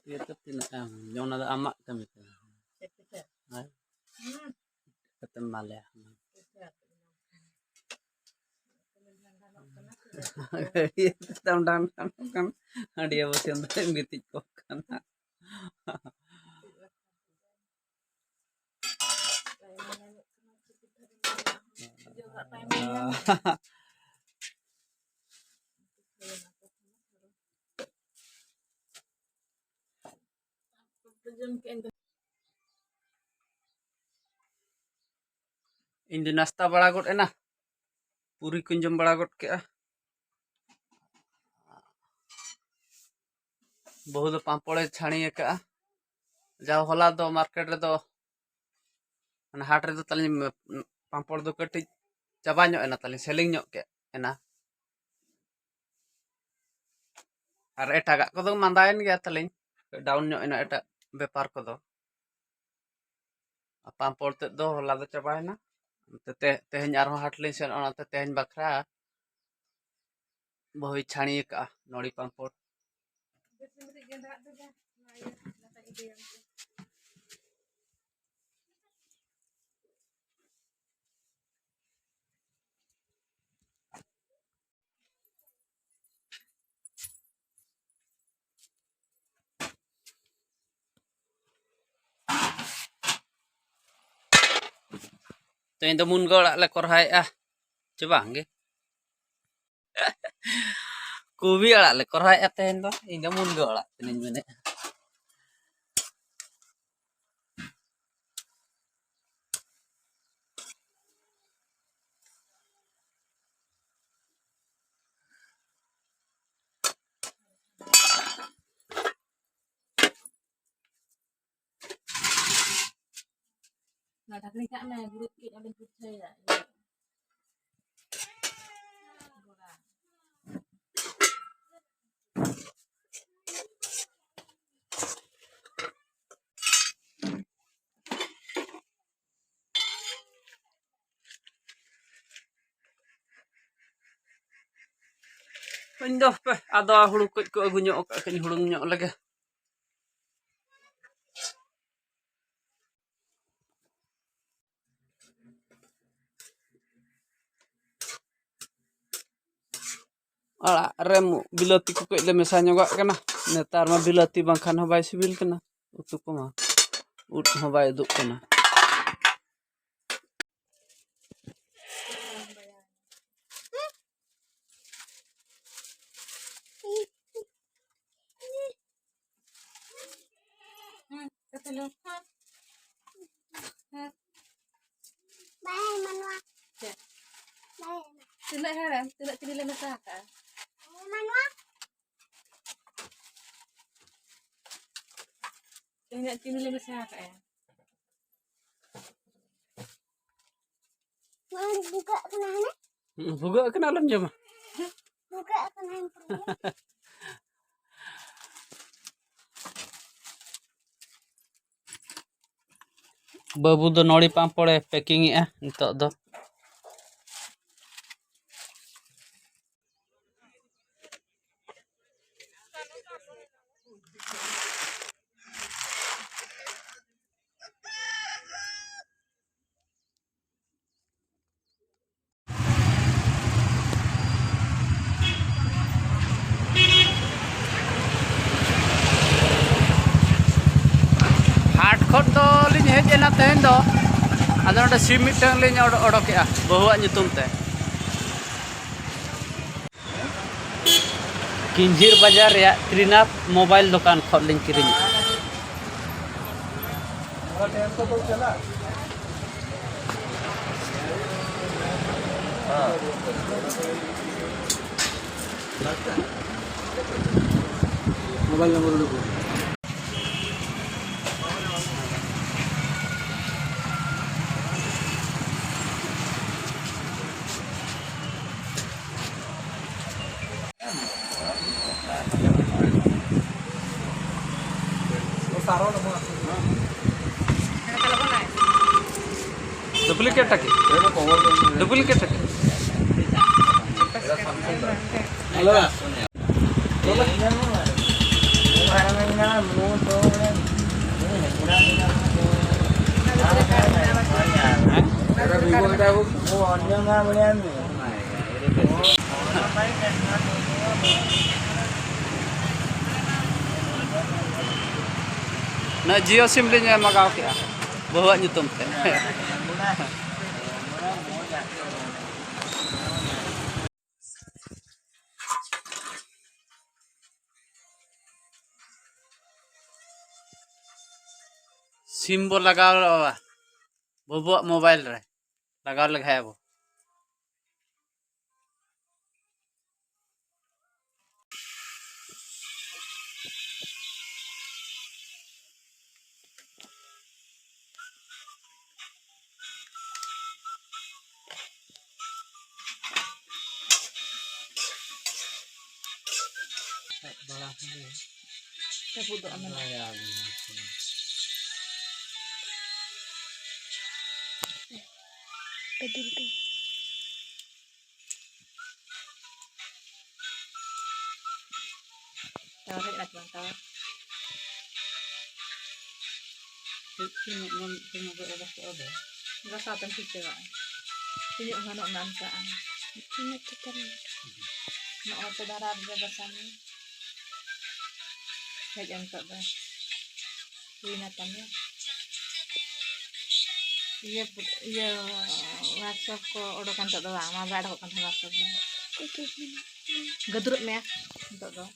Itu tidak yang ada amak kami tu. Hai, ketemu ya. Itu tahun kan dia masih untuk ngitik kok kan. Indi nasta bala got enak. Puri kunjung bala got ke ah. बहुत पापड़ छाणी का जाओ होला दो market रे दो हाट रे दो तली पापड़ दो कटी चाबा ᱧᱚᱜ ᱮᱱᱟ तली सेलिंग ᱧᱚᱜ के एना और एटागाग को दो मांदायन गया तली डाउन ᱧᱚᱜ एना एटा व्यापार को दो पापड़ ते दो होला दो चाबायना ते तेहन आरो हाट लिन सेन ओनाते तेहन बखरा बहु छाणी का नोड़ी पापड़ तो इन मुनगा अड़ाग ले कोरहाएआ चे बांगे कुबी अड़ाग ले कोरहाएआ तेहन दो इन मुनगा अड़ाग तनिन मेने Nah, tapi kak nah, gurut kita ada putih ya. Pindah pe ada hulu ko agunya kan hulungnya lagi ala remu bilati ko le mesanya gak kana netar ma bilati bangkhan ho bai sibil kana utu ko ma ut ho bai duk kana Ketelu. Bye, Manwa. Ya. Bye. Tidak heran, tidak kini mesah kan? Manwa. Tidak kini mesah kan ya? Mau buka kenapa? buga kana alam jama Buka kenapa? बाबू दो नोड़ी पापड़ packing नितो दो हाट खट दो लिन हेजेना तेहन दो आदो नोडे SIM मिटang लिन ओडोकेआ बहुआ nyutum te किंझिर बाजार रे त्रिनाथ मोबाइल दुकान खट लिन किरिኝ मोबाइल नंबर लो डुप्लीकेट की डुप्लीकेट की hello Nah, Jio SIM linya magaw kaya. Bawa nyutum teh. SIM bo लगाओ bobo mobile re. लगाओ लगाया वो. Saya butuh aman. Betul tuh. Tahu saya nak bang tahu. Enggak saat yang sih pak. Ini orang nak nansaan. Ini kita nih. Nak saudara ada bersama. Saya jangan tak dah. Winatannya. Iya WhatsApp ko order kan tak doang. Mabak ada kan WhatsApp dah. Oke, gini. Gadurut me. Tak doang.